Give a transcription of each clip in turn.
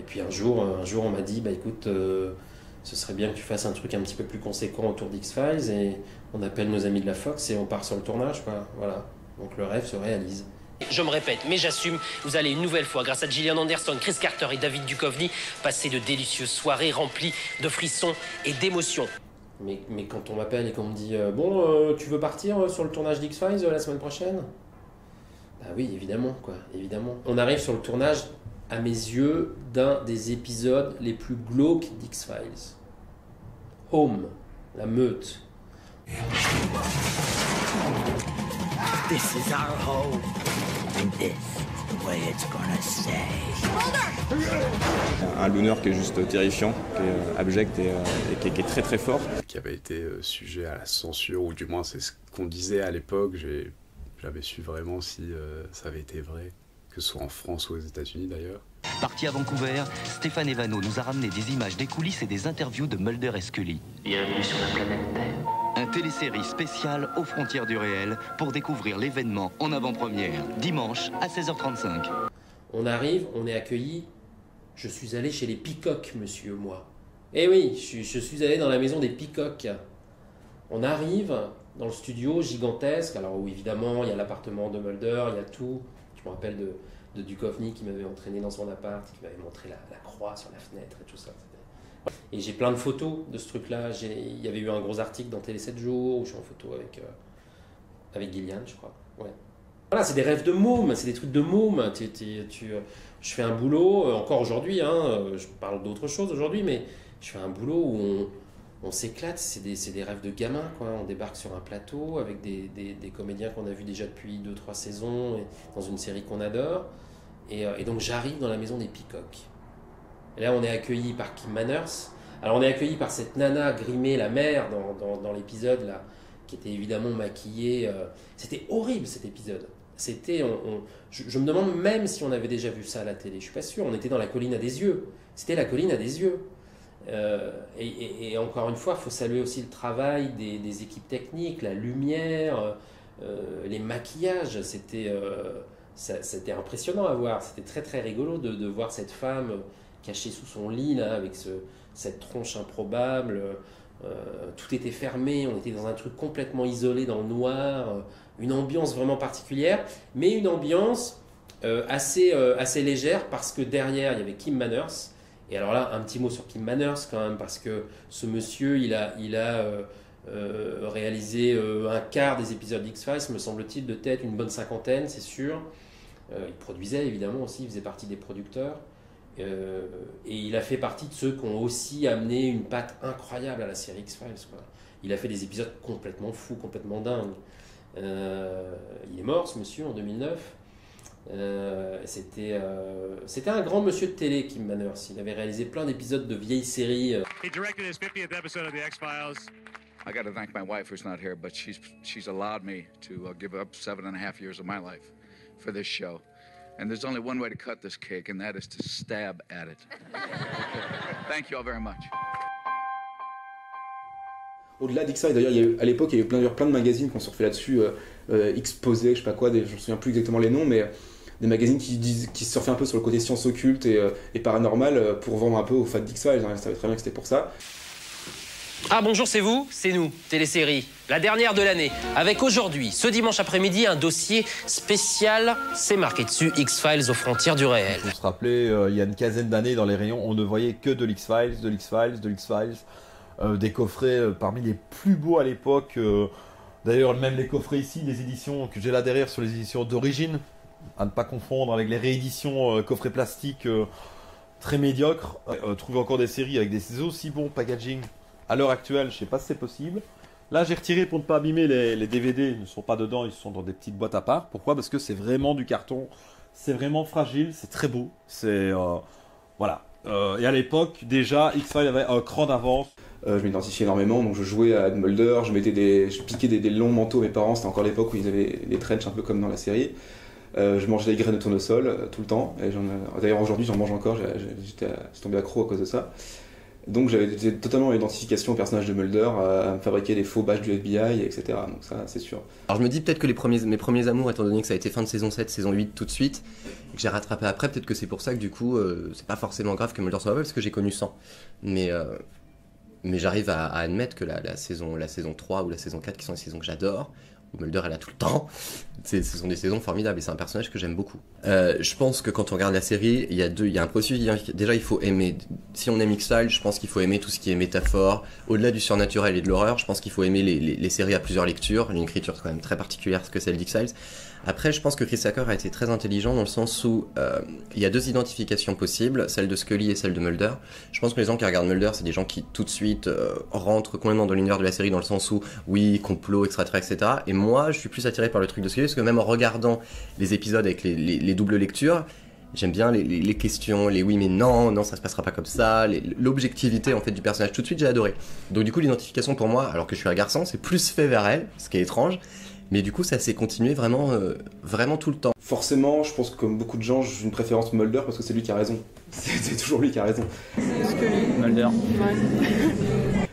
puis un jour on m'a dit, bah écoute, ce serait bien que tu fasses un truc un petit peu plus conséquent autour d'X-Files, et on appelle nos amis de la Fox et on part sur le tournage, quoi. Voilà. Donc le rêve se réalise. Je me répète, mais j'assume, vous allez une nouvelle fois, grâce à Gillian Anderson, Chris Carter et David Duchovny, passer de délicieuses soirées remplies de frissons et d'émotions. Mais quand on m'appelle et qu'on me dit bon, tu veux partir sur le tournage d'X-Files la semaine prochaine? Bah oui, évidemment, quoi, évidemment. On arrive sur le tournage, à mes yeux, d'un des épisodes les plus glauques d'X-Files. Home, la meute. This is our home, and this is the way it's gonna stay. Un Looner qui est juste terrifiant, qui est abject et qui est très très fort. Qui avait été sujet à la censure, ou du moins c'est ce qu'on disait à l'époque. J'avais su vraiment si ça avait été vrai, que ce soit en France ou aux États-Unis d'ailleurs. Parti à Vancouver, Stéphane Evano nous a ramené des images des coulisses et des interviews de Mulder et Scully. Bienvenue sur la planète Terre. Un télésérie spéciale aux frontières du réel pour découvrir l'événement en avant-première, dimanche à 16h35. On arrive, on est accueillis. Je suis allé chez les Peacock, monsieur, moi. Eh oui, je suis allé dans la maison des Peacock. On arrive dans le studio gigantesque, alors où évidemment il y a l'appartement de Mulder, il y a tout. Je me rappelle de Duchovny qui m'avait entraîné dans son appart, qui m'avait montré la croix sur la fenêtre et tout ça. Et j'ai plein de photos de ce truc-là. Il y avait eu un gros article dans Télé 7 jours où je suis en photo avec Gillian, je crois. Ouais. Voilà, c'est des rêves de môme, c'est des trucs de môme. Je fais un boulot, encore aujourd'hui, hein, je parle d'autre chose aujourd'hui, mais je fais un boulot où on s'éclate, c'est des rêves de gamin, quoi. On débarque sur un plateau avec des comédiens qu'on a vus déjà depuis 2-3 saisons, et dans une série qu'on adore. Et donc j'arrive dans la maison des Peacock. Et là, on est accueilli par Kim Manners. Alors, on est accueilli par cette nana grimée, la mère, dans l'épisode, là, qui était évidemment maquillée. C'était horrible, cet épisode. C'était, je me demande même si on avait déjà vu ça à la télé. Je suis pas sûr. On était dans la colline à des yeux. C'était la colline à des yeux. Et encore une fois, il faut saluer aussi le travail des équipes techniques, la lumière, les maquillages. C'était impressionnant à voir. C'était très, très rigolo de voir cette femme cachée sous son lit, là, avec cette tronche improbable. Tout était fermé, on était dans un truc complètement isolé dans le noir, une ambiance vraiment particulière, mais une ambiance assez légère, parce que derrière, il y avait Kim Manners. Et alors là, un petit mot sur Kim Manners quand même, parce que ce monsieur, il a réalisé un quart des épisodes d'X-Files, me semble-t-il, de tête, une bonne cinquantaine, c'est sûr. Il produisait évidemment aussi, il faisait partie des producteurs. Et il a fait partie de ceux qui ont aussi amené une patte incroyable à la série X-Files, quoi. Il a fait des épisodes complètement fous, complètement dingues. Il est mort, ce monsieur, en 2009. C'était un grand monsieur de télé, Kim Manners. Il avait réalisé plein d'épisodes de vieilles séries. He directed his 50th episode of the X-Files. I got to thank my wife who's not here, but she's allowed me to give up 7.5 years of my life for this show. And there's only one way to cut this cake, and that is to stab at it. Thank you all very much. Au-delà d'X-Files, d'ailleurs, à l'époque, il y a eu plein de magazines qui ont surfé là-dessus, Exposé, je sais pas quoi, je me souviens plus exactement les noms, mais des magazines qui surfaient un peu sur le côté science occulte et paranormal pour vendre un peu aux fans d'X-Files. Hein, je savais très bien que c'était pour ça. Ah bonjour, c'est vous, c'est nous, télésérie, la dernière de l'année, avec aujourd'hui, ce dimanche après-midi, un dossier spécial, c'est marqué dessus, X-Files aux frontières du réel. Pour se rappeler, il y a une quinzaine d'années dans les rayons, on ne voyait que de l'X-Files, de l'X-Files, de l'X-Files, des coffrets parmi les plus beaux à l'époque, d'ailleurs même les coffrets ici, les éditions que j'ai là derrière sur les éditions d'origine, à ne pas confondre avec les rééditions coffrets plastiques très médiocres, trouver encore des séries avec des aussi bons packaging. À l'heure actuelle, je ne sais pas si c'est possible. Là, j'ai retiré pour ne pas abîmer les DVD. Ils ne sont pas dedans, ils sont dans des petites boîtes à part. Pourquoi? Parce que c'est vraiment du carton. C'est vraiment fragile, c'est très beau. C'est voilà. Et à l'époque, déjà, X-Files avait un cran d'avance. Je m'identifiais énormément, donc je jouais à Mulder, je piquais des longs manteaux. Mes parents, c'était encore l'époque où ils avaient les trenchs un peu comme dans la série. Je mangeais des graines de tournesol tout le temps. D'ailleurs, aujourd'hui, j'en mange encore. J'ai tombé accro à cause de ça. Donc j'avais totalement l'identification au personnage de Mulder, à me fabriquer des faux badges du FBI, etc. Donc ça, c'est sûr. Alors je me dis peut-être que mes premiers amours, étant donné que ça a été fin de saison 7, saison 8 tout de suite, et que j'ai rattrapé après, peut-être que c'est pour ça que du coup, c'est pas forcément grave que Mulder soit mauvais, parce que j'ai connu 100. Mais j'arrive à admettre que la saison 3 ou la saison 4, qui sont les saisons que j'adore, où Mulder est là tout le temps, ce sont des saisons formidables et c'est un personnage que j'aime beaucoup. Je pense que quand on regarde la série, il y a un processus. Déjà, il faut aimer. Si on aime X-Files, je pense qu'il faut aimer tout ce qui est métaphore. Au-delà du surnaturel et de l'horreur, je pense qu'il faut aimer les séries à plusieurs lectures. Une écriture quand même très particulière que celle d'X-Files. Après, je pense que Chris Tucker a été très intelligent dans le sens où il y a 2 identifications possibles, celle de Scully et celle de Mulder. Je pense que les gens qui regardent Mulder, c'est des gens qui tout de suite rentrent complètement dans l'univers de la série, dans le sens où, oui, complot, etc. Et moi, je suis plus attiré par le truc de Scully, parce que même en regardant les épisodes avec les doubles lectures, j'aime bien les questions, les oui mais non, ça se passera pas comme ça, l'objectivité en fait du personnage. Tout de suite, j'ai adoré. Donc du coup, l'identification pour moi, alors que je suis un garçon, c'est plus fait vers elle, ce qui est étrange. Mais du coup, ça s'est continué vraiment tout le temps. Forcément, je pense que comme beaucoup de gens, j'ai une préférence Mulder parce que c'est lui qui a raison. C'est toujours lui qui a raison. Scully. Mulder. Ouais.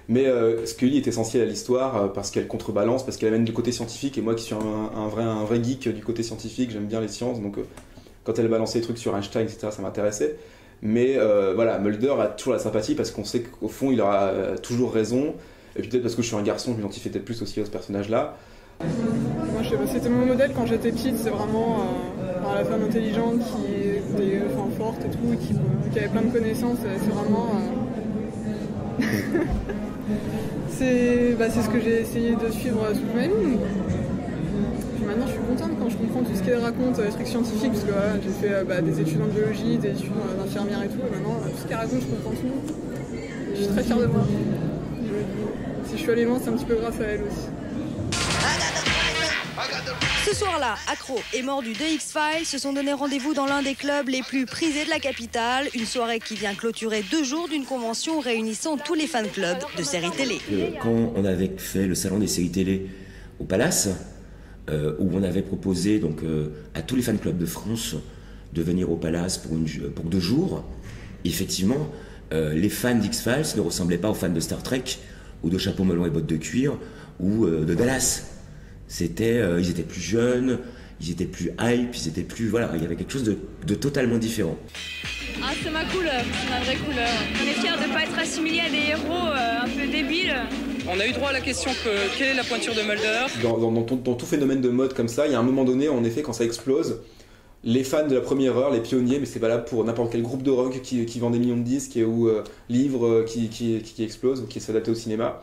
Mais Scully est essentielle à l'histoire parce qu'elle contrebalance, parce qu'elle amène du côté scientifique. Et moi qui suis un vrai geek du côté scientifique, j'aime bien les sciences. Donc quand elle balançait des trucs sur Einstein, etc., ça m'intéressait. Mais voilà, Mulder a toujours la sympathie parce qu'on sait qu'au fond, il aura toujours raison. Et puis peut-être parce que je suis un garçon, je m'identifie peut-être plus aussi à ce personnage-là. Moi, je sais pas, c'était mon modèle quand j'étais petite, c'est vraiment la femme intelligente qui était forte et tout, qui avait plein de connaissances, c'est vraiment... c'est ce que j'ai essayé de suivre toute ma vie. Puis maintenant, je suis contente quand je comprends tout ce qu'elle raconte, les trucs scientifiques, parce que voilà, j'ai fait des études en biologie, des études d'infirmière et tout, et maintenant, tout ce qu'elle raconte, je comprends tout. Je suis très fière de moi. Si je suis allée loin, c'est un petit peu grâce à elle aussi. Ce soir-là, Accro et Mordu de X-Files se sont donné rendez-vous dans l'un des clubs les plus prisés de la capitale. Une soirée qui vient clôturer 2 jours d'une convention réunissant tous les fan clubs de séries télé. Quand on avait fait le salon des séries télé au Palace, où on avait proposé donc, à tous les fan clubs de France de venir au Palace pour 2 jours, effectivement, les fans d'X-Files ne ressemblaient pas aux fans de Star Trek ou de Chapeau melon et bottes de cuir ou de Dallas. Ils étaient plus jeunes, ils étaient plus hype, ils étaient plus... Voilà, il y avait quelque chose de totalement différent. Ah, c'est ma couleur, c'est ma vraie couleur. On est fiers de ne pas être assimilés à des héros un peu débiles. On a eu droit à la question quelle est la pointure de Mulder ? Dans tout phénomène de mode comme ça, il y a un moment donné, en effet, quand ça explose, les fans de la première heure, les pionniers, mais c'est valable pour n'importe quel groupe de rock qui vend des millions de disques ou livres qui explosent ou qui sont adaptés au cinéma,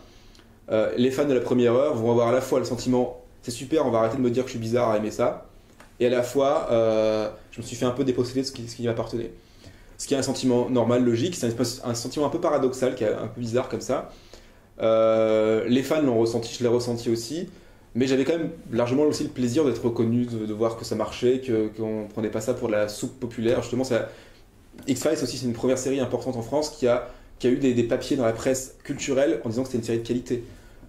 les fans de la première heure vont avoir à la fois le sentiment c'est super, on va arrêter de me dire que je suis bizarre à aimer ça. Et à la fois, je me suis fait un peu déposséder de ce qui m'appartenait. Ce qui est un sentiment normal, logique, c'est un sentiment un peu paradoxal, qui est un peu bizarre comme ça. Les fans l'ont ressenti, je l'ai ressenti aussi. Mais j'avais quand même largement aussi le plaisir d'être reconnu, de voir que ça marchait, qu'on ne prenait pas ça pour de la soupe populaire. Justement, X-Files aussi, c'est une première série importante en France qui a eu des papiers dans la presse culturelle en disant que c'était une série de qualité.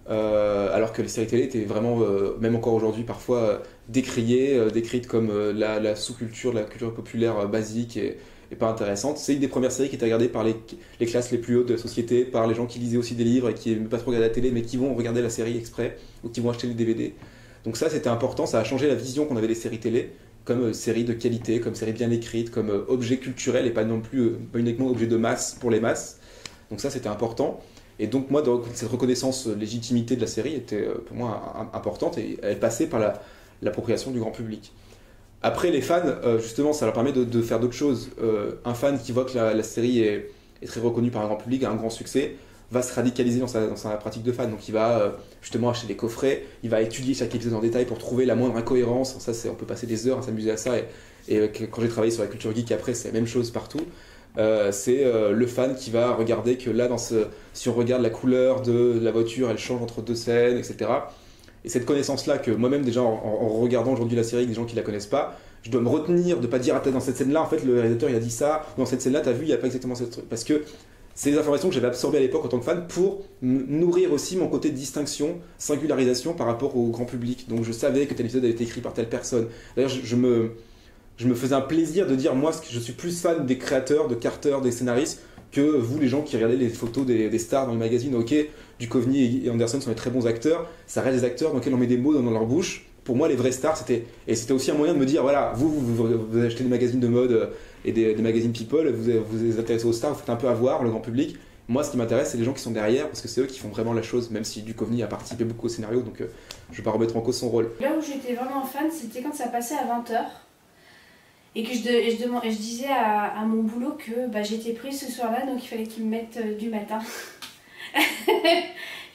Alors que les séries télé étaient vraiment, même encore aujourd'hui, parfois décrites comme la sous-culture, la culture populaire basique et pas intéressante. C'est une des premières séries qui était regardée par les classes les plus hautes de la société, par les gens qui lisaient aussi des livres et qui n'aimaient pas trop regarder la télé, mais qui vont regarder la série exprès ou qui vont acheter les DVD. Donc ça, c'était important, ça a changé la vision qu'on avait des séries télé, comme séries de qualité, comme séries bien écrites, comme objet culturel et pas non plus pas uniquement objet de masse pour les masses. Donc ça, c'était important. Et donc moi, cette reconnaissance légitimité de la série était pour moi importante et elle passait par l'appropriation du grand public. Après, les fans, justement, ça leur permet de faire d'autres choses. Un fan qui voit que la série est très reconnue par un grand public, a un grand succès, va se radicaliser dans sa pratique de fan. Donc il va justement acheter des coffrets, il va étudier chaque épisode en détail pour trouver la moindre incohérence. Ça, on peut passer des heures à s'amuser à ça. Et quand j'ai travaillé sur la culture geek après, c'est la même chose partout. C'est le fan qui va regarder que là, si on regarde la couleur de la voiture, elle change entre 2 scènes, etc. Et cette connaissance-là, que moi-même déjà en regardant aujourd'hui la série avec des gens qui la connaissent pas, je dois me retenir de pas dire dans cette scène-là, en fait le réalisateur il a dit ça, dans cette scène-là, t'as vu, il n'y a pas exactement ce truc. Parce que c'est des informations que j'avais absorbées à l'époque en tant que fan pour nourrir aussi mon côté de distinction, singularisation par rapport au grand public. Donc je savais que tel épisode avait été écrit par telle personne. D'ailleurs, je me faisais un plaisir de dire, moi, je suis plus fan des créateurs, de Carter, des scénaristes, que vous, les gens qui regardez les photos des stars dans le magazine. Ok, Duchovny et Anderson sont des très bons acteurs, ça reste des acteurs dans lesquels on met des mots dans leur bouche. Pour moi, les vrais stars, c'était aussi un moyen de me dire, voilà, vous achetez des magazines de mode et des magazines people, vous vous intéressez aux stars, vous faites un peu avoir le grand public. Moi, ce qui m'intéresse, c'est les gens qui sont derrière, parce que c'est eux qui font vraiment la chose, même si Duchovny a participé beaucoup au scénario, donc je ne vais pas remettre en cause son rôle. Là où j'étais vraiment fan, c'était quand ça passait à 20h, et que je disais à mon boulot que j'étais prise ce soir-là, donc il fallait qu'ils me mettent du matin.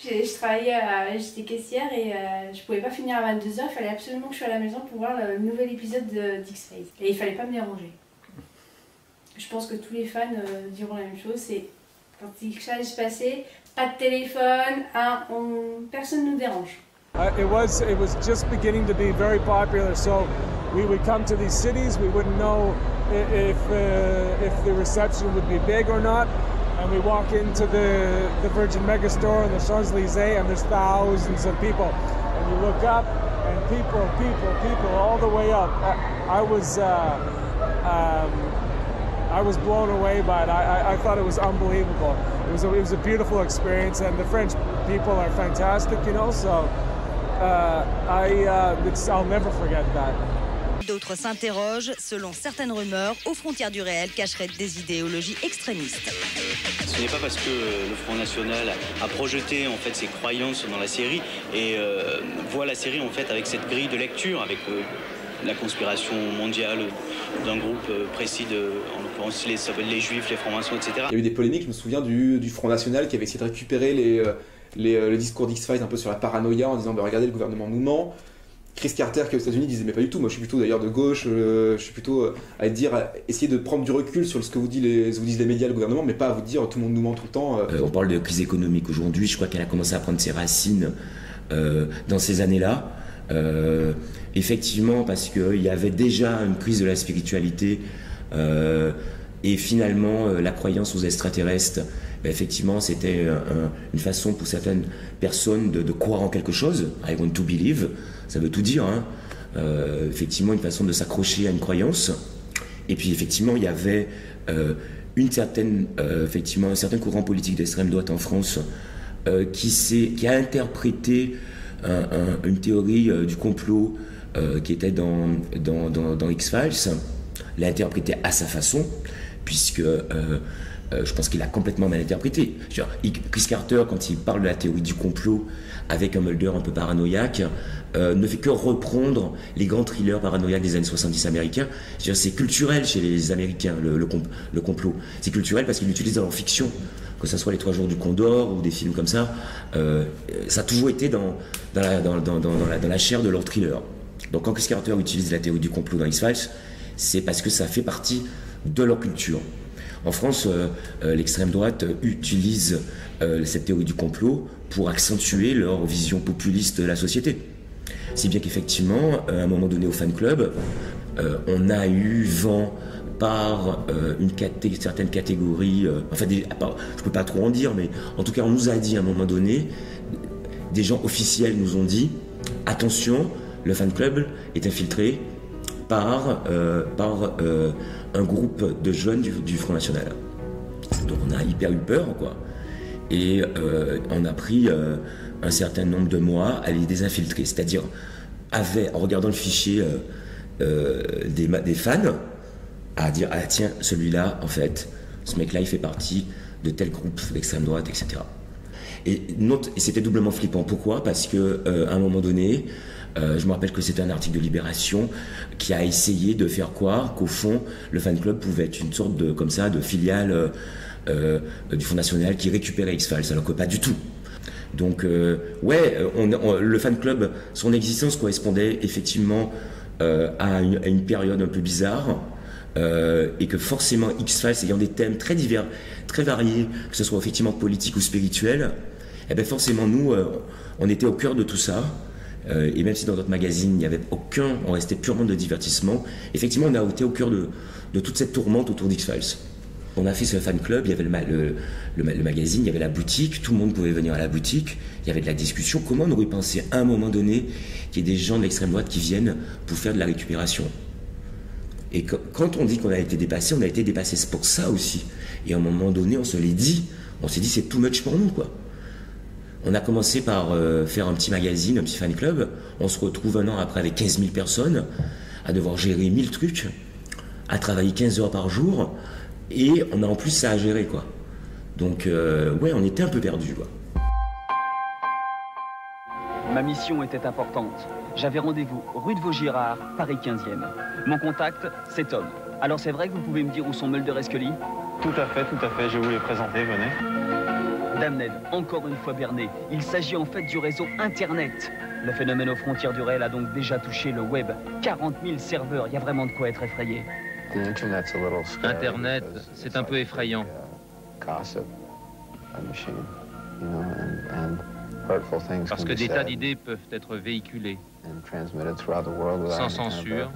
Je travaillais, j'étais caissière et je pouvais pas finir à 22h, il fallait absolument que je sois à la maison pour voir le nouvel épisode d'X-Files. Et il fallait pas me déranger. Je pense que tous les fans diront la même chose, c'est quand X-Files passait, pas de téléphone, personne nous dérange. It was just beginning to be very popular, so we would come to these cities, we wouldn't know if the reception would be big or not. And we walk into the Virgin Megastore in the Champs-Élysées and there's thousands of people. And you look up and people all the way up. I was blown away by it. I thought it was unbelievable. It was a beautiful experience and the French people are fantastic, you know, so I'll never forget that. D'autres s'interrogent, selon certaines rumeurs, aux frontières du réel cacheraient des idéologies extrémistes. Ce n'est pas parce que le Front National a projeté en fait ses croyances dans la série et voit la série en fait avec cette grille de lecture, avec la conspiration mondiale d'un groupe précis, en l'occurrence les Juifs, les francs-maçons, etc. Il y a eu des polémiques, je me souviens du Front National qui avait essayé de récupérer le discours d'X-Files un peu sur la paranoïa en disant regardez, le gouvernement nous ment. Chris Carter qui est aux États-Unis disait mais pas du tout, moi je suis plutôt d'ailleurs de gauche, je suis plutôt à essayer de prendre du recul sur ce que vous disent les médias, le gouvernement, mais pas à vous dire tout le monde nous ment tout le temps. On parle de crise économique aujourd'hui, je crois qu'elle a commencé à prendre ses racines dans ces années-là. Effectivement, parce qu'il y avait déjà une crise de la spiritualité et finalement la croyance aux extraterrestres, effectivement c'était une façon pour certaines personnes de croire en quelque chose. I want to believe, ça veut tout dire, hein. Effectivement une façon de s'accrocher à une croyance. Et puis effectivement il y avait effectivement un certain courant politique d'extrême droite en France qui a interprété une théorie du complot qui était dans X-Files, l'a interprété à sa façon, puisque je pense qu'il a complètement mal interprété. Chris Carter, quand il parle de la théorie du complot avec un Mulder un peu paranoïaque, ne fait que reprendre les grands thrillers paranoïaques des années 70 américains. C'est culturel chez les Américains, le complot. C'est culturel parce qu'ils l'utilisent dans leur fiction, que ce soit les 3 jours du Condor ou des films comme ça. Ça a toujours été dans la chair de leur thriller. Donc quand Chris Carter utilise la théorie du complot dans X-Files, c'est parce que ça fait partie de leur culture. En France, l'extrême droite utilise cette théorie du complot pour accentuer leur vision populiste de la société. Si bien qu'effectivement, à un moment donné au fan club, on a eu vent par certaines catégories, je ne peux pas trop en dire, mais en tout cas on nous a dit à un moment donné, des gens officiels nous ont dit, attention, le fan club est infiltré par un groupe de jeunes du Front National. Donc on a hyper eu peur, quoi. Et on a pris un certain nombre de mois à les désinfiltrer, c'est-à-dire en regardant le fichier des fans, à dire ah tiens, celui-là, en fait, ce mec-là, il fait partie de tel groupe d'extrême droite, etc. Et c'était doublement flippant. Pourquoi ? Parce que à un moment donné, je me rappelle que c'était un article de Libération qui a essayé de faire croire qu'au fond, le fan club pouvait être une sorte de filiale du Front National qui récupérait X-Files, alors que pas du tout. Donc, le fan club, son existence correspondait effectivement à une période un peu bizarre. Et que forcément X-Files ayant des thèmes très divers, très variés, que ce soit effectivement politique ou spirituel, et bien forcément nous, on était au cœur de tout ça, et même si dans notre magazine il n'y avait on restait purement de divertissement, effectivement on a été au cœur de toute cette tourmente autour d'X-Files. On a fait ce fan club, il y avait le magazine, il y avait la boutique, tout le monde pouvait venir à la boutique, il y avait de la discussion. Comment on aurait pensé à un moment donné qu'il y ait des gens de l'extrême droite qui viennent pour faire de la récupération ? Et quand on dit qu'on a été dépassé, on a été dépassé. C'est pour ça aussi. Et à un moment donné, on se l'est dit. On s'est dit, c'est too much pour nous, quoi. On a commencé par faire un petit magazine, un petit fan club. On se retrouve un an après avec 15 000 personnes, à devoir gérer 1000 trucs, à travailler 15 heures par jour. Et on a en plus ça à gérer, quoi. Donc, ouais, on était un peu perdus, quoi. Ma mission était importante. J'avais rendez-vous rue de Vaugirard, Paris 15e. Mon contact, c'est Tom. Alors c'est vrai que vous pouvez me dire où sont Mulder et Scully? Tout à fait, je vais vous les présenter, venez. Dame Ned, encore une fois berné, il s'agit en fait du réseau Internet. Le phénomène aux frontières du réel a donc déjà touché le web. 40 000 serveurs, il y a vraiment de quoi être effrayé. Internet, c'est un peu effrayant. Parce que des tas d'idées peuvent être véhiculées, sans censure,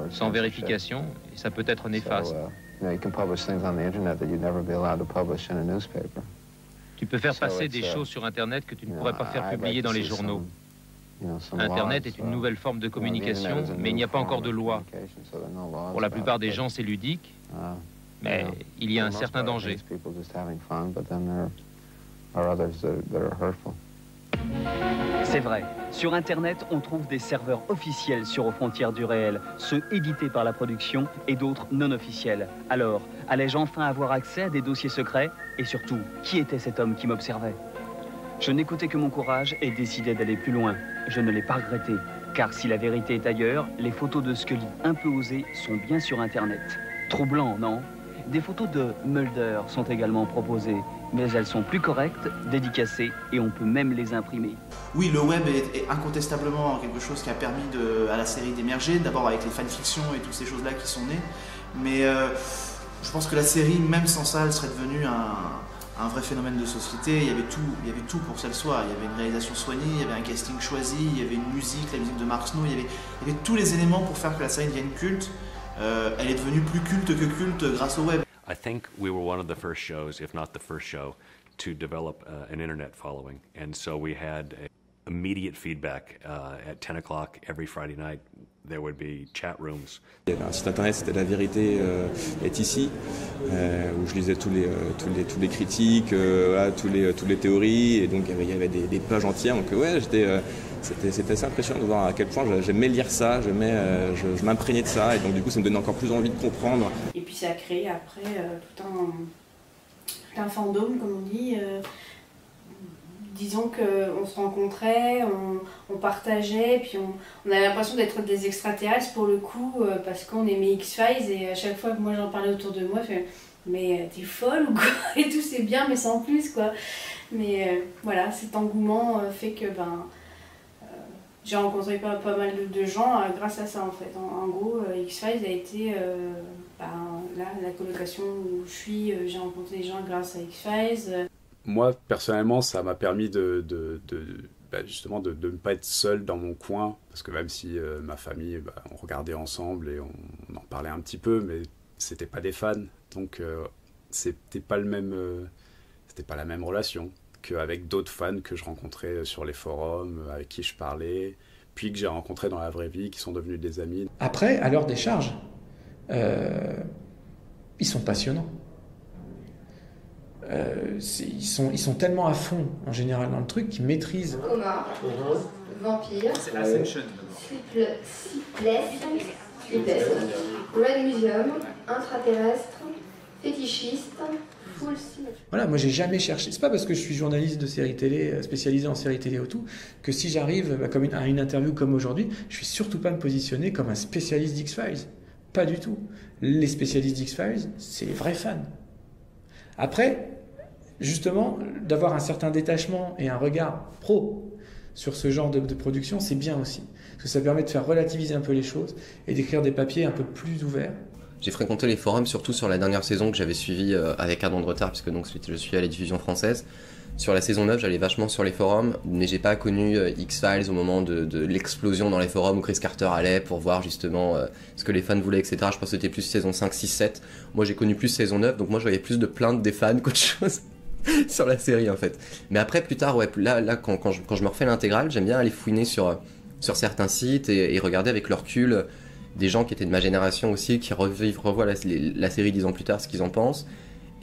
sans vérification, et ça peut être néfaste. Tu peux faire passer des choses sur Internet que tu ne pourrais pas faire publier dans les journaux. Internet est une nouvelle forme de communication, mais il n'y a pas encore de loi. Pour la plupart des gens, c'est ludique, mais il y a un certain danger. C'est vrai, sur Internet, on trouve des serveurs officiels sur Aux frontières du réel, ceux édités par la production et d'autres non officiels. Alors, allais-je enfin avoir accès à des dossiers secrets? Et surtout, qui était cet homme qui m'observait? Je n'écoutais que mon courage et décidai d'aller plus loin. Je ne l'ai pas regretté, car si la vérité est ailleurs, les photos de Scully un peu osées sont bien sur Internet. Troublant, non? Des photos de Mulder sont également proposées, mais elles sont plus correctes, dédicacées, et on peut même les imprimer. Oui, le web est incontestablement quelque chose qui a permis à la série d'émerger, d'abord avec les fanfictions et toutes ces choses-là qui sont nées, mais je pense que la série, même sans ça, elle serait devenue un vrai phénomène de société. Il y avait tout pour qu'elle soit. Il y avait une réalisation soignée, il y avait un casting choisi, il y avait une musique, la musique de Mark Snow, il y avait tous les éléments pour faire que la série devienne culte. Elle est devenue plus culte que culte grâce au web. I think we were one of the first shows, if not the first show, to develop an internet following. And so we had immediate feedback at 10 o'clock every Friday night. There would be chat rooms. Il y avait un site internet, c'était La Vérité est ici, où je lisais tous les critiques, voilà, toutes les théories, et donc il y avait des pages entières. Donc ouais, c'était assez impressionnant de voir à quel point j'aimais lire ça, je m'imprégnais de ça, et donc du coup ça me donnait encore plus envie de comprendre. Et puis ça a créé après tout un fandom, comme on dit. Disons qu'on se rencontrait, on partageait, puis on avait l'impression d'être des extraterrestres pour le coup, parce qu'on aimait X-Files, et à chaque fois que moi j'en parlais autour de moi, je fais « mais t'es folle ou quoi ?» et tout, c'est bien mais sans plus, quoi. Mais voilà, cet engouement fait que j'ai rencontré pas mal de gens grâce à ça en fait. En gros, X-Files a été là, la colocation où je suis, j'ai rencontré des gens grâce à X-Files. Moi, personnellement, ça m'a permis justement de ne pas être seul dans mon coin, parce que même si ma famille, on regardait ensemble et on en parlait un petit peu, mais c'était pas des fans, donc c'était pas la même relation qu'avec d'autres fans que je rencontrais sur les forums, avec qui je parlais, puis que j'ai rencontrés dans la vraie vie, qui sont devenus des amis. Après, à leur décharge, ils sont passionnants. Ils sont tellement à fond en général dans le truc qu'ils maîtrisent. Coma, vampire, c'est Ascension. Triplesse, Red Museum, intraterrestre, fétichiste, full cinéma. Voilà, moi j'ai jamais cherché. C'est pas parce que je suis journaliste de séries télé, spécialisé en séries télé ou tout, que si j'arrive à une interview comme aujourd'hui, je vais surtout pas me positionner comme un spécialiste d'X-Files. Pas du tout. Les spécialistes d'X-Files, c'est les vrais fans. Après, justement, d'avoir un certain détachement et un regard pro sur ce genre de production, c'est bien aussi. Parce que ça permet de faire relativiser un peu les choses et d'écrire des papiers un peu plus ouverts. J'ai fréquenté les forums surtout sur la dernière saison que j'avais suivie avec un an de retard, puisque donc je suis à la diffusion française. Sur la saison 9, j'allais vachement sur les forums, mais j'ai pas connu X-Files au moment de l'explosion dans les forums où Chris Carter allait pour voir justement ce que les fans voulaient, etc. Je pense que c'était plus saison 5, 6, 7. Moi j'ai connu plus saison 9, donc moi je voyais plus de plaintes des fans qu'autre chose sur la série en fait. Mais après plus tard, ouais, là quand je me refais l'intégrale, j'aime bien aller fouiner sur certains sites et regarder avec le recul des gens qui étaient de ma génération aussi, qui revoient la série 10 ans plus tard, ce qu'ils en pensent.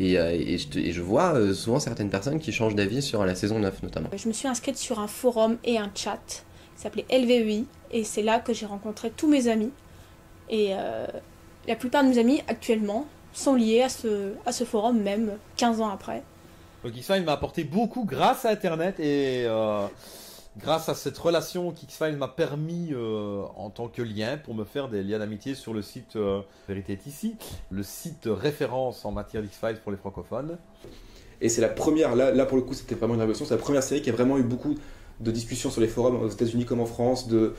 Et je vois souvent certaines personnes qui changent d'avis sur la saison 9 notamment. Je me suis inscrite sur un forum et un chat qui s'appelait LVEI et c'est là que j'ai rencontré tous mes amis. Et la plupart de mes amis actuellement sont liés à ce forum même 15 ans après. Donc X-Files m'a apporté beaucoup grâce à Internet et grâce à cette relation qu'X-Files m'a permis en tant que lien pour me faire des liens d'amitié sur le site Vérité est ici, le site référence en matière d'X-Files pour les francophones. Et c'est la première, là pour le coup c'était vraiment une révolution, c'est la première série qui a vraiment eu beaucoup de discussions sur les forums aux États-Unis comme en France, de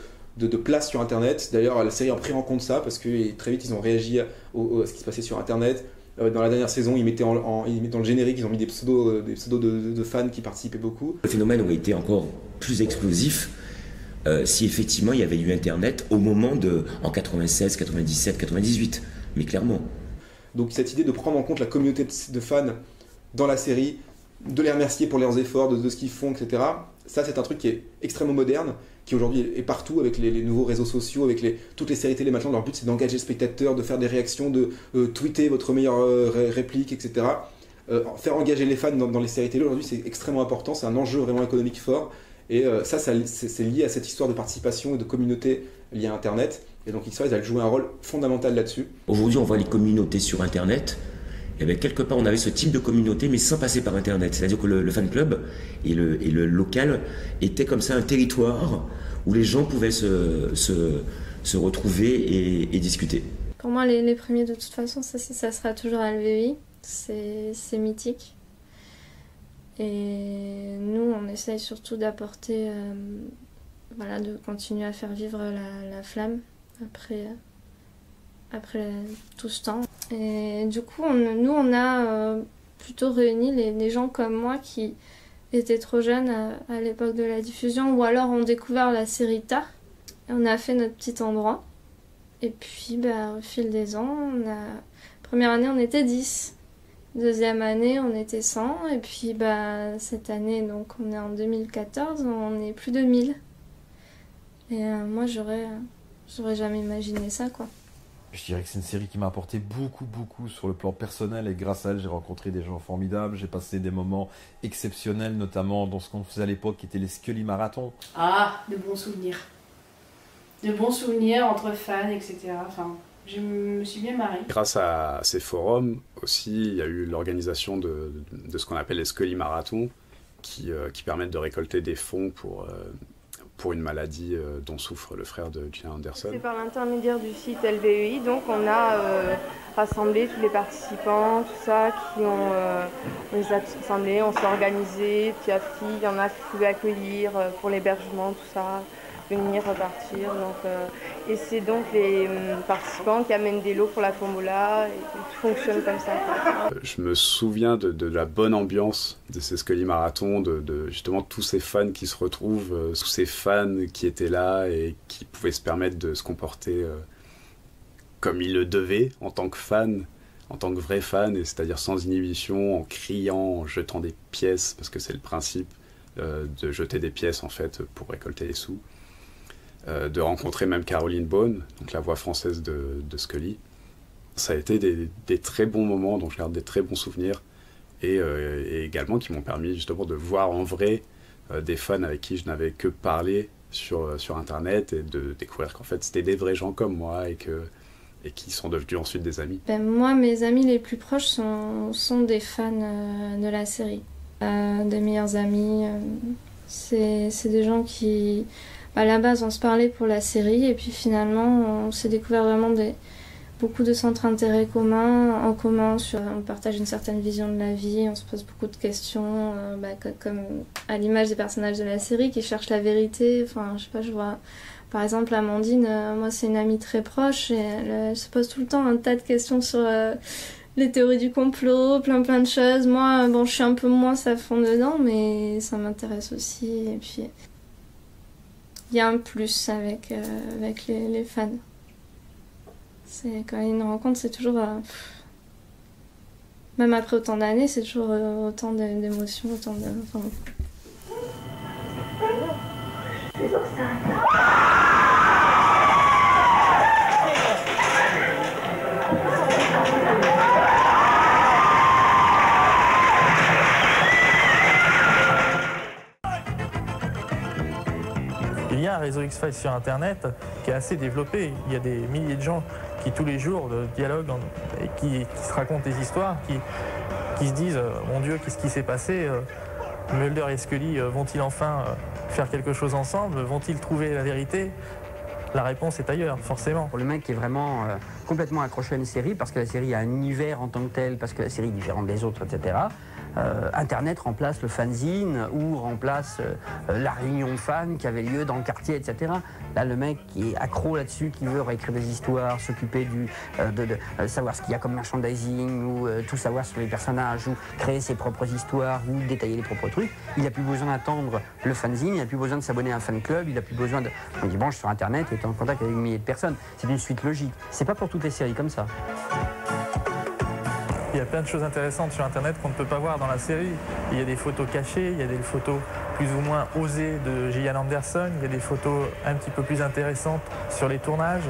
place sur Internet. D'ailleurs la série a pris en compte ça parce que très vite ils ont réagi à ce qui se passait sur Internet. Dans la dernière saison, ils mettaient dans le générique, ils ont mis des pseudos de fans qui participaient beaucoup. Le phénomène aurait été encore plus explosif si effectivement il y avait eu Internet au moment en 96, 97, 98, mais clairement. Donc cette idée de prendre en compte la communauté de fans dans la série, de les remercier pour leurs efforts, de ce qu'ils font, etc. Ça c'est un truc qui est extrêmement moderne, qui aujourd'hui est partout avec les nouveaux réseaux sociaux, avec toutes les séries télé maintenant. Leur but c'est d'engager le spectateur, de faire des réactions, de tweeter votre meilleure réplique, etc. Faire engager les fans dans les séries télé aujourd'hui c'est extrêmement important, c'est un enjeu vraiment économique fort. Et ça c'est lié à cette histoire de participation et de communauté liée à Internet. Et donc X-Files a joué un rôle fondamental là-dessus. Aujourd'hui on voit les communautés sur Internet. Et bien, quelque part, on avait ce type de communauté, mais sans passer par Internet. C'est-à-dire que le fan club et le local étaient comme ça un territoire où les gens pouvaient se retrouver et discuter. Pour moi, les premiers, de toute façon, ça sera toujours à LVEI. C'est mythique. Et nous, on essaye surtout d'apporter, de continuer à faire vivre la flamme après tout ce temps. Et du coup, on a plutôt réuni les gens comme moi qui étaient trop jeunes à l'époque de la diffusion ou alors ont découvert la série tard. Et on a fait notre petit endroit. Et puis, au fil des ans, première année, on était 10. Deuxième année, on était 100. Et puis, cette année, donc on est en 2014, on est plus de 1000. Et moi, j'aurais jamais imaginé ça, quoi. Je dirais que c'est une série qui m'a apporté beaucoup sur le plan personnel et grâce à elle j'ai rencontré des gens formidables, j'ai passé des moments exceptionnels notamment dans ce qu'on faisait à l'époque qui était les Scully Marathons. Ah, de bons souvenirs. De bons souvenirs entre fans, etc. Enfin, je me suis bien marrée. Grâce à ces forums aussi, il y a eu l'organisation de ce qu'on appelle les Scully Marathons qui permettent de récolter des fonds pour une maladie dont souffre le frère de Gillian Anderson. C'est par l'intermédiaire du site LVEI, donc on a rassemblé tous les participants, tout ça, on les a rassemblés, on s'est organisé, petit à petit, il y en a qui pouvaient accueillir pour l'hébergement, tout ça, venir, repartir. Et c'est donc les participants qui amènent des lots pour la tombola, et tout fonctionne comme ça. Je me souviens de la bonne ambiance de ces Scully Marathons, de justement tous ces fans qui se retrouvent, tous ces fans qui étaient là et qui pouvaient se permettre de se comporter comme ils le devaient en tant que fan, en tant que vrai fan, c'est-à-dire sans inhibition, en criant, en jetant des pièces, parce que c'est le principe de jeter des pièces en fait pour récolter les sous. De rencontrer même Caroline Bone, donc la voix française de Scully. Ça a été des très bons moments dont je garde des très bons souvenirs et également qui m'ont permis justement de voir en vrai des fans avec qui je n'avais que parlé sur Internet et de découvrir qu'en fait c'était des vrais gens comme moi et qui sont devenus ensuite des amis. Moi, mes amis les plus proches sont des fans de la série. Des meilleurs amis, c'est des gens qui... À la base, on se parlait pour la série et puis finalement, on s'est découvert vraiment beaucoup de centres d'intérêt en commun. On partage une certaine vision de la vie, on se pose beaucoup de questions, comme à l'image des personnages de la série qui cherchent la vérité. Enfin, je sais pas, je vois par exemple Amandine, moi c'est une amie très proche et elle se pose tout le temps un tas de questions sur les théories du complot, plein de choses. Moi, je suis un peu moins à fond dedans, mais ça m'intéresse aussi. Et puis... il y a un plus avec les fans. Quand il y a une rencontre, c'est toujours... même après autant d'années, c'est toujours autant d'émotions, autant de... Enfin... a un réseau X-Files sur Internet qui est assez développé. Il y a des milliers de gens qui tous les jours dialoguent et qui se racontent des histoires, qui se disent mon Dieu, qu'est-ce qui s'est passé, Mulder et Scully vont-ils enfin faire quelque chose ensemble, vont-ils trouver la vérité? La réponse est ailleurs, forcément. Pour le mec qui est vraiment complètement accroché à une série, parce que la série a un univers en tant que tel, parce que la série est différente des autres, etc., Internet remplace le fanzine ou remplace la réunion de fans qui avait lieu dans le quartier, etc. Là, le mec qui est accro là-dessus, qui veut réécrire des histoires, s'occuper de savoir ce qu'il y a comme merchandising, ou tout savoir sur les personnages, ou créer ses propres histoires, ou détailler les propres trucs, il n'a plus besoin d'attendre le fanzine, il n'a plus besoin de s'abonner à un fan club, il n'a plus besoin de... On dit, branche sur Internet et est en contact avec des milliers de personnes. C'est une suite logique. C'est pas pour toutes les séries comme ça. Il y a plein de choses intéressantes sur Internet qu'on ne peut pas voir dans la série. Il y a des photos cachées, il y a des photos plus ou moins osées de Gillian Anderson, il y a des photos un petit peu plus intéressantes sur les tournages.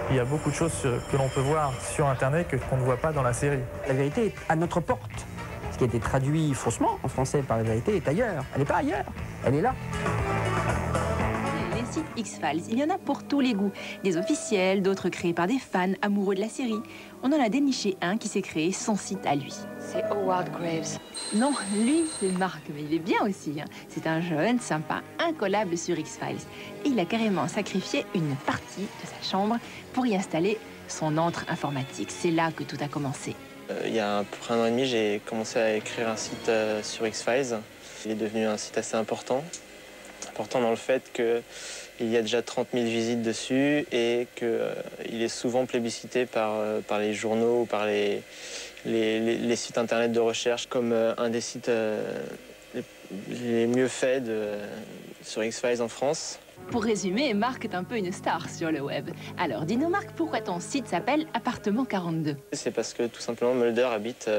Il y a beaucoup de choses que l'on peut voir sur Internet qu'on ne voit pas dans la série. La vérité est à notre porte. Ce qui a été traduit faussement en français par la vérité est ailleurs. Elle n'est pas ailleurs, elle est là. Sites X-Files, il y en a pour tous les goûts. Des officiels, d'autres créés par des fans amoureux de la série. On en a déniché un qui s'est créé son site à lui. C'est Howard Graves. Non, lui, c'est Mark, mais il est bien aussi. C'est un jeune, sympa, incollable sur X-Files. Et il a carrément sacrifié une partie de sa chambre pour y installer son antre informatique. C'est là que tout a commencé. Il y a à peu près 1 an et demi, j'ai commencé à écrire un site sur X-Files. Il est devenu un site assez important. Important dans le fait qu'il y a déjà 30 000 visites dessus et qu'il est souvent plébiscité par les journaux ou par les sites internet de recherche comme un des sites les mieux faits sur X-Files en France. Pour résumer, Mark est un peu une star sur le web. Alors dis-nous Marc, pourquoi ton site s'appelle Appartement 42? C'est parce que tout simplement Mulder habite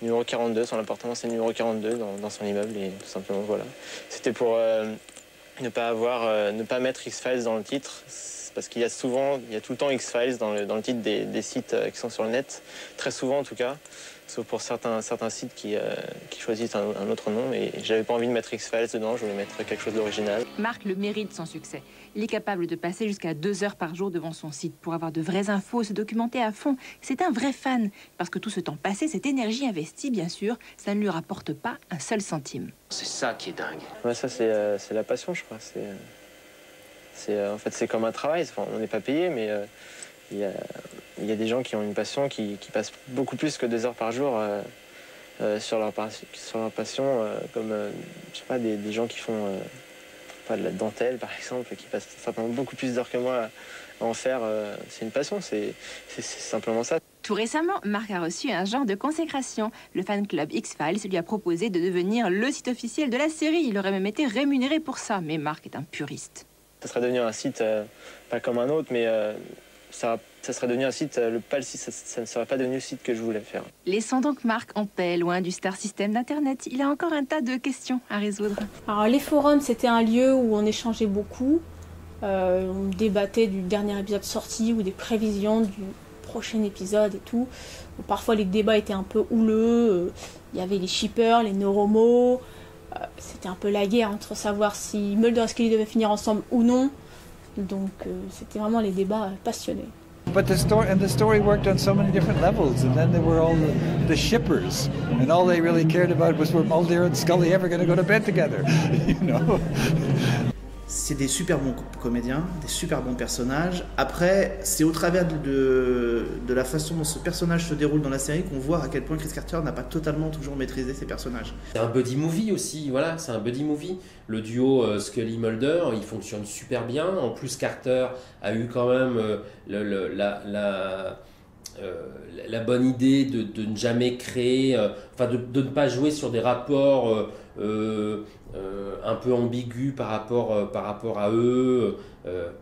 numéro 42, son appartement c'est numéro 42 dans son immeuble et tout simplement voilà. C'était pour ne pas mettre X-Files dans le titre, parce qu'il y a tout le temps X-Files dans le titre des sites qui sont sur le net, très souvent en tout cas, sauf pour certains sites qui choisissent un autre nom, et j'avais pas envie de mettre X-Files dedans, je voulais mettre quelque chose d'original. Marc le mérite son succès. Il est capable de passer jusqu'à 2 heures par jour devant son site pour avoir de vraies infos, se documenter à fond. C'est un vrai fan, parce que tout ce temps passé, cette énergie investie, bien sûr, ça ne lui rapporte pas un seul centime. C'est ça qui est dingue. Ouais, ça c'est la passion, je crois. En fait, c'est comme un travail. Enfin, on n'est pas payé, mais il y a des gens qui ont une passion qui passent beaucoup plus que 2 heures par jour sur leur passion, comme je sais pas, des gens qui font de la dentelle, par exemple, qui passent certainement beaucoup plus d'heures que moi à en faire. C'est une passion, c'est simplement ça. Tout récemment, Marc a reçu un genre de consécration. Le fan club X-Files lui a proposé de devenir le site officiel de la série. Il aurait même été rémunéré pour ça, mais Marc est un puriste. Ça serait devenu un site, pas comme un autre, mais ça serait devenu un site, ça ne serait pas devenu le site que je voulais faire. Laissons donc Marc en paix, loin du star system d'Internet. Il a encore un tas de questions à résoudre. Alors les forums, c'était un lieu où on échangeait beaucoup. On débattait du dernier épisode sorti ou des prévisions du prochain épisode et tout. Parfois les débats étaient un peu houleux. Il y avait les shippers, les no-homo. C'était un peu la guerre entre savoir si Mulder et Scully devaient finir ensemble ou non. Donc c'était vraiment les débats passionnés. But the story worked on so many different levels, and then there were all the shippers, and all they really cared about was were Mulder and Scully ever going to go to bed together, you know. C'est des super bons comédiens, des super bons personnages. Après, c'est au travers de la façon dont ce personnage se déroule dans la série qu'on voit à quel point Chris Carter n'a pas totalement toujours maîtrisé ses personnages. C'est un buddy movie aussi, voilà, c'est un buddy movie. Le duo Scully-Mulder, il fonctionne super bien. En plus, Carter a eu quand même la bonne idée de ne jamais créer, de ne pas jouer sur des rapports un peu ambigus par rapport à eux.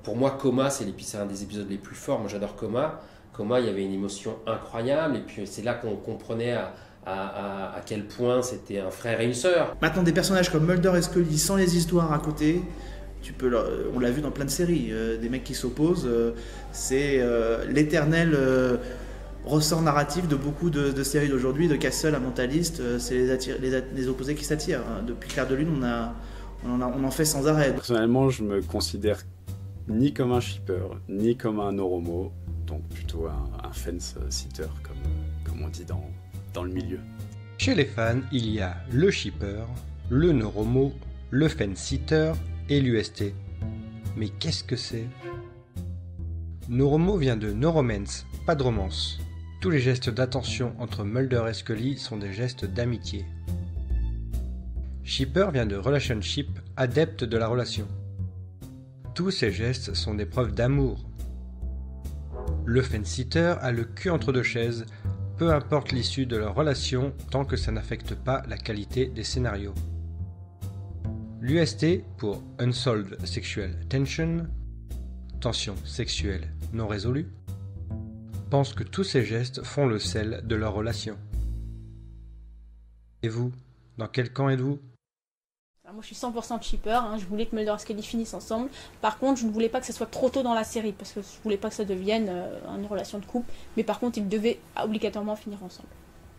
Pour moi, Coma, c'est un des épisodes les plus forts. Moi, j'adore Coma. Coma, il y avait une émotion incroyable, et puis c'est là qu'on comprenait à quel point c'était un frère et une sœur. Maintenant, des personnages comme Mulder et Scully, sans les histoires à côté, on l'a vu dans plein de séries, des mecs qui s'opposent, c'est l'éternel ressort narratif de beaucoup de séries d'aujourd'hui, de Castle à Mentalist, c'est les opposés qui s'attirent. Depuis Clair de Lune, on en fait sans arrêt. Personnellement, je me considère ni comme un shipper, ni comme un Noromo, donc plutôt un fence-sitter, comme on dit dans le milieu. Chez les fans, il y a le shipper, le Noromo, le fence-sitter et l'UST. Mais qu'est-ce que c'est ? Noromo vient de no romance, pas de romance. Tous les gestes d'attention entre Mulder et Scully sont des gestes d'amitié. Shipper vient de relationship, adepte de la relation. Tous ces gestes sont des preuves d'amour. Le fence-sitter a le cul entre deux chaises, peu importe l'issue de leur relation tant que ça n'affecte pas la qualité des scénarios. L'UST pour Unsolved Sexual Tension, tension sexuelle non résolue, pense que tous ces gestes font le sel de leur relation. Et vous, dans quel camp êtes-vous ? Alors moi je suis 100% shipper, je voulais que Mulder et Scully finissent ensemble. Par contre je ne voulais pas que ça soit trop tôt dans la série, parce que je voulais pas que ça devienne une relation de couple. Mais par contre ils devaient obligatoirement finir ensemble.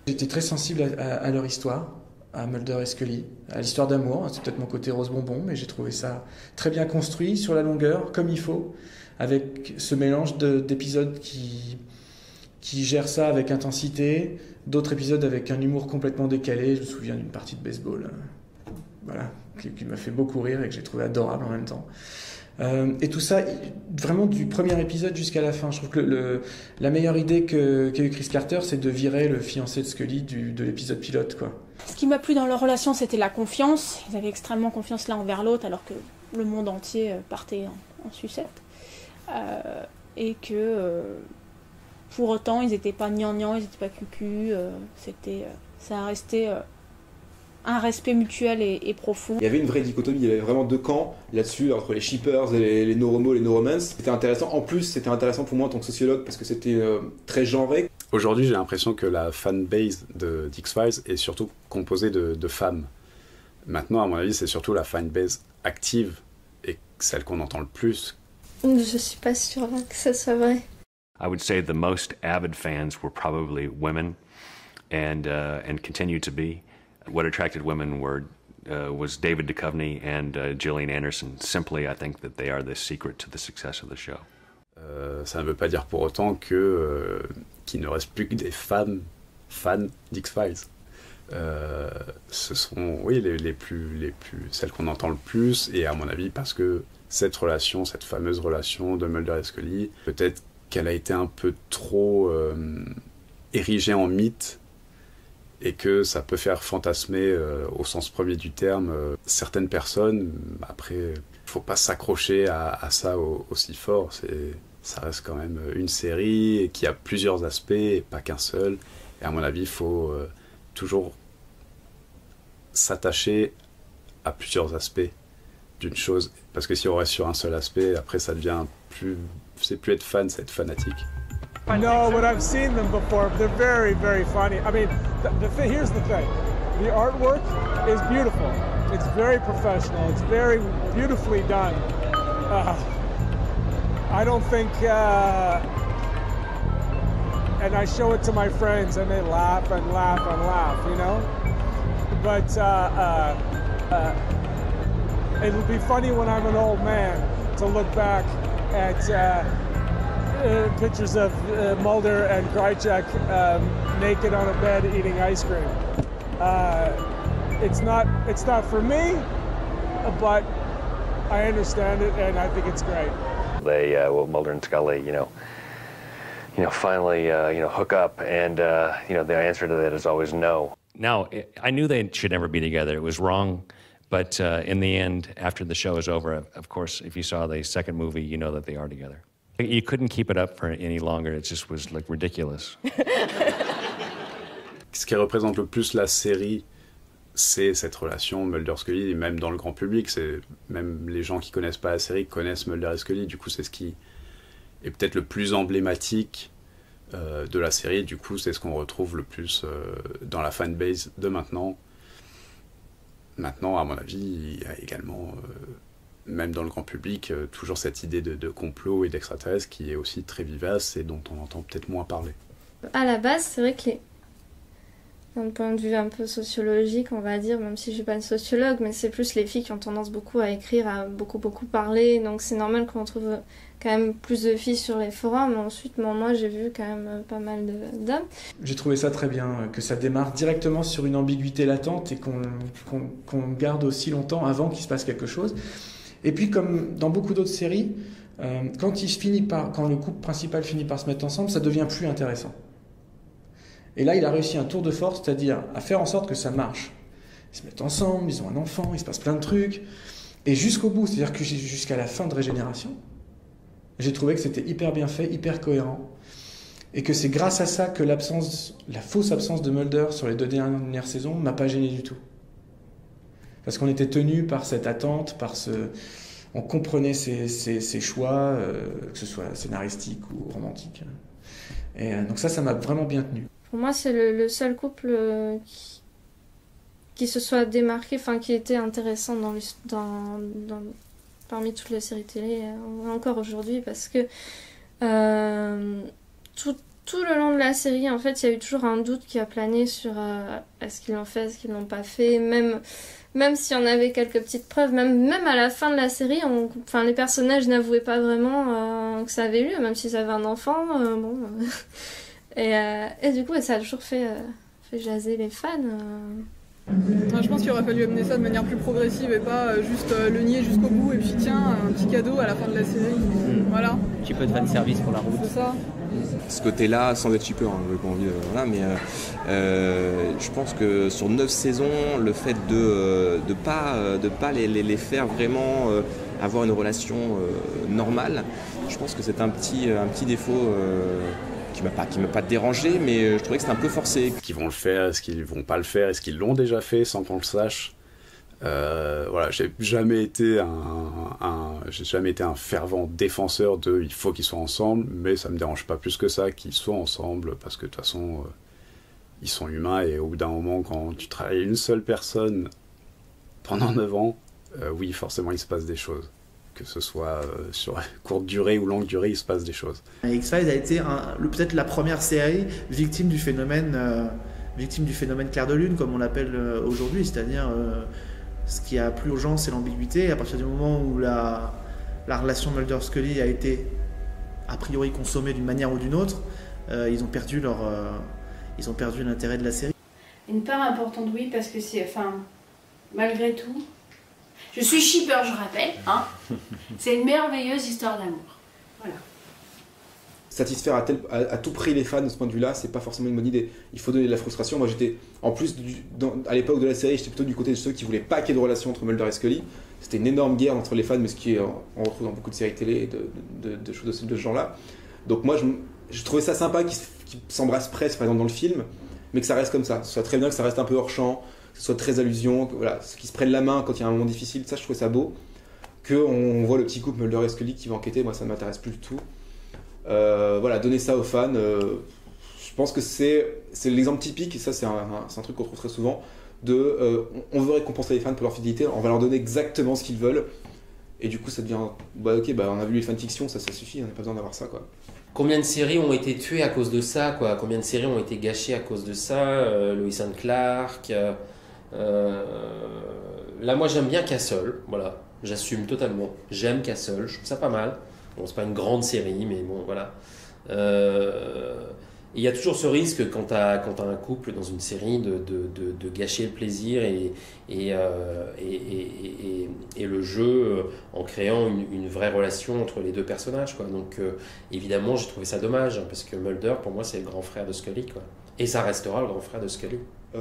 J'étais très sensible à leur histoire, à Mulder et Scully, à l'histoire d'amour. C'est peut-être mon côté rose bonbon, mais j'ai trouvé ça très bien construit, sur la longueur, comme il faut, avec ce mélange d'épisodes qui gèrent ça avec intensité, d'autres épisodes avec un humour complètement décalé. Je me souviens d'une partie de baseball, qui m'a fait beaucoup rire et que j'ai trouvé adorable en même temps. Et tout ça, vraiment du premier épisode jusqu'à la fin. Je trouve que la meilleure idée qu'a eu Chris Carter, c'est de virer le fiancé de Scully de l'épisode pilote, quoi. Ce qui m'a plu dans leur relation, c'était la confiance. Ils avaient extrêmement confiance l'un envers l'autre, alors que le monde entier partait en sucette. Et que pour autant, ils n'étaient pas gnangnans, ils n'étaient pas cucu. Ça a resté un respect mutuel et profond. Il y avait une vraie dichotomie, il y avait vraiment deux camps là-dessus, entre les shippers et les Noromo, les no-romance. C'était intéressant. En plus, c'était intéressant pour moi en tant que sociologue, parce que c'était très genré. Aujourd'hui, j'ai l'impression que la fanbase d'X-Files est surtout composée de femmes. Maintenant, à mon avis, c'est surtout la fanbase active et celle qu'on entend le plus. Je suis pas sûre que ça soit vrai. I would say the most avid fans were probably women, and continue to be. What attracted women was David Duchovny and Gillian Anderson. Simply, I think that they are the secret to the success of the show. Ça ne veut pas dire pour autant qu'il ne reste plus que des femmes fans d'X-Files. Ce sont, oui, les plus celles qu'on entend le plus, et à mon avis parce que cette fameuse relation de Mulder et Scully, peut-être qu'elle a été un peu trop érigée en mythe, et que ça peut faire fantasmer, au sens premier du terme, certaines personnes. Après, il ne faut pas s'accrocher à ça aussi fort. Ça reste quand même une série qui a plusieurs aspects, et pas qu'un seul. Et à mon avis, il faut toujours s'attacher à plusieurs aspects d'une chose. Parce que si on reste sur un seul aspect, après, ça devient c'est plus être fan, c'est être fanatique. No, but I've seen them before. They're very, very funny. I mean, here's the thing. The artwork is beautiful. It's very professional. It's very beautifully done. I don't think... and I show it to my friends, and they laugh and laugh and laugh, you know? But it'll be funny when I'm an old man to look back at... pictures of Mulder and Krychek naked on a bed eating ice cream. It's not for me, but I understand it and I think it's great. Mulder and Scully, finally, hook up, and the answer to that is always no. Now, I knew they should never be together. It was wrong. But in the end, after the show is over, of course, if you saw the second movie, you know that they are together. You couldn't keep it up for any longer. It just was like ridiculous. Ce qui représente le plus la série, c'est cette relation Mulder-Scully, et même dans le grand public, même les gens qui connaissent pas la série connaissent Mulder et Scully. Du coup, c'est ce qui est peut-être le plus emblématique de la série. Du coup, c'est ce qu'on retrouve le plus dans la fanbase de maintenant. Maintenant, à mon avis, il y a également... même dans le grand public, toujours cette idée de complot et d'extraterrestres qui est aussi très vivace et dont on entend peut-être moins parler. À la base, c'est vrai que d'un point de vue un peu sociologique, on va dire, même si je suis pas une sociologue, mais c'est plus les filles qui ont tendance beaucoup à écrire, à beaucoup parler, donc c'est normal qu'on trouve quand même plus de filles sur les forums. Ensuite, moi j'ai vu quand même pas mal d'hommes. J'ai trouvé ça très bien, que ça démarre directement sur une ambiguïté latente et qu'on garde aussi longtemps avant qu'il se passe quelque chose. Et puis comme dans beaucoup d'autres séries, quand le couple principal finit par se mettre ensemble, ça devient plus intéressant. Et là, il a réussi un tour de force, c'est-à-dire à faire en sorte que ça marche. Ils se mettent ensemble, ils ont un enfant, il se passe plein de trucs. Et jusqu'au bout, c'est-à-dire que jusqu'à la fin de Régénération, j'ai trouvé que c'était hyper bien fait, hyper cohérent. Et que c'est grâce à ça que la fausse absence de Mulder sur les 2 dernières saisons m'a pas gêné du tout. Parce qu'on était tenu par cette attente, on comprenait ses choix, que ce soit scénaristique ou romantique. Et donc ça m'a vraiment bien tenu. Pour moi, c'est le seul couple qui se soit démarqué, enfin qui était intéressant parmi toutes les séries télé, encore aujourd'hui, parce que tout le long de la série, en fait, il y a eu toujours un doute qui a plané sur est-ce qu'ils l'ont fait, est-ce qu'ils l'ont pas fait, même si on avait quelques petites preuves, même à la fin de la série, les personnages n'avouaient pas vraiment que ça avait lieu, même s'ils avaient un enfant, et du coup, ça a toujours fait jaser les fans. Je pense qu'il aurait fallu amener ça de manière plus progressive et pas juste le nier jusqu'au bout et puis tiens, un petit cadeau à la fin de la série. Voilà. Un petit peu de fanservice pour la route. C'est ça. Ce côté-là, sans être cheaper, j'ai pas envie de... Voilà, mais je pense que sur 9 saisons, le fait de pas les faire vraiment avoir une relation normale, je pense que c'est un petit défaut qui m'a pas dérangé, mais je trouvais que c'était un peu forcé. Est-ce qu'ils vont le faire, est-ce qu'ils vont pas le faire, est-ce qu'ils l'ont déjà fait sans qu'on le sache? Voilà, j'ai jamais été un fervent défenseur de il faut qu'ils soient ensemble, mais ça me dérange pas plus que ça qu'ils soient ensemble, parce que de toute façon ils sont humains, et au bout d'un moment, quand tu travailles une seule personne pendant 9 ans, oui, forcément il se passe des choses. Que ce soit sur courte durée ou longue durée, il se passe des choses. X-Files a été peut-être la première série victime du phénomène clair de lune, comme on l'appelle aujourd'hui, c'est-à-dire ce qui a plu aux gens, c'est l'ambiguïté. À partir du moment où la relation Mulder-Scully a été a priori consommée d'une manière ou d'une autre, ils ont perdu l'intérêt de la série. Une part importante, oui, parce que malgré tout, je suis shipper, je rappelle, hein. C'est une merveilleuse histoire d'amour. Voilà. Satisfaire à tout prix les fans de ce point de vue-là, c'est pas forcément une bonne idée. Il faut donner de la frustration. Moi, j'étais, en plus, à l'époque de la série, j'étais plutôt du côté de ceux qui voulaient pas qu'il y ait de relation entre Mulder et Scully. C'était une énorme guerre entre les fans, mais ce qui on retrouve dans beaucoup de séries télé de choses de ce genre-là. Donc moi, je trouvais ça sympa qu'ils s'embrassent presque, par exemple, dans le film, mais que ça reste comme ça. Ce soit très bien que ça reste un peu hors champ, que ce soit très allusion, voilà, qu'ils se prennent la main quand il y a un moment difficile, ça je trouvais ça beau. Qu'on voit le petit couple Mulder et Scully qui va enquêter, moi ça ne m'intéresse plus du tout. Voilà, donner ça aux fans, je pense que c'est l'exemple typique, et ça c'est un truc qu'on trouve très souvent, on veut récompenser les fans pour leur fidélité, on va leur donner exactement ce qu'ils veulent, et du coup ça devient, on a vu les fanfictions, ça suffit, on n'a pas besoin d'avoir ça, quoi. Combien de séries ont été tuées à cause de ça, quoi? Combien de séries ont été gâchées à cause de ça? Lois and Clark. Là, moi, j'aime bien Castle. Voilà, j'assume totalement. J'aime Castle. Je trouve ça pas mal. Bon, c'est pas une grande série, mais bon, voilà. Il y a toujours ce risque quand t'as un couple dans une série de gâcher le plaisir et le jeu en créant une vraie relation entre les deux personnages, quoi. Donc évidemment j'ai trouvé ça dommage, hein, parce que Mulder pour moi c'est le grand frère de Scully, quoi. Et ça restera le grand frère de Scully.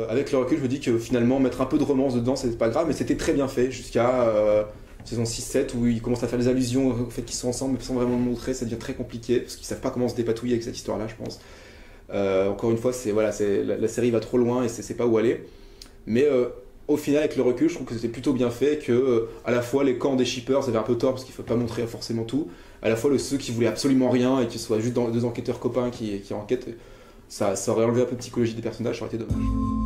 Avec le recul je me dis que finalement mettre un peu de romance dedans c'était pas grave, mais c'était très bien fait jusqu'à saison 6-7 où ils commencent à faire des allusions au fait qu'ils sont ensemble mais sans vraiment le montrer. Ça devient très compliqué parce qu'ils savent pas comment se dépatouiller avec cette histoire là, je pense. Encore une fois, la série va trop loin et c'est pas où aller. Mais au final, avec le recul, je trouve que c'était plutôt bien fait, que à la fois les camps des shippers avaient un peu tort parce qu'il faut pas montrer forcément tout, à la fois ceux qui voulaient absolument rien et qui soient juste deux enquêteurs copains qui enquêtent, ça aurait enlevé un peu de psychologie des personnages, ça aurait été dommage.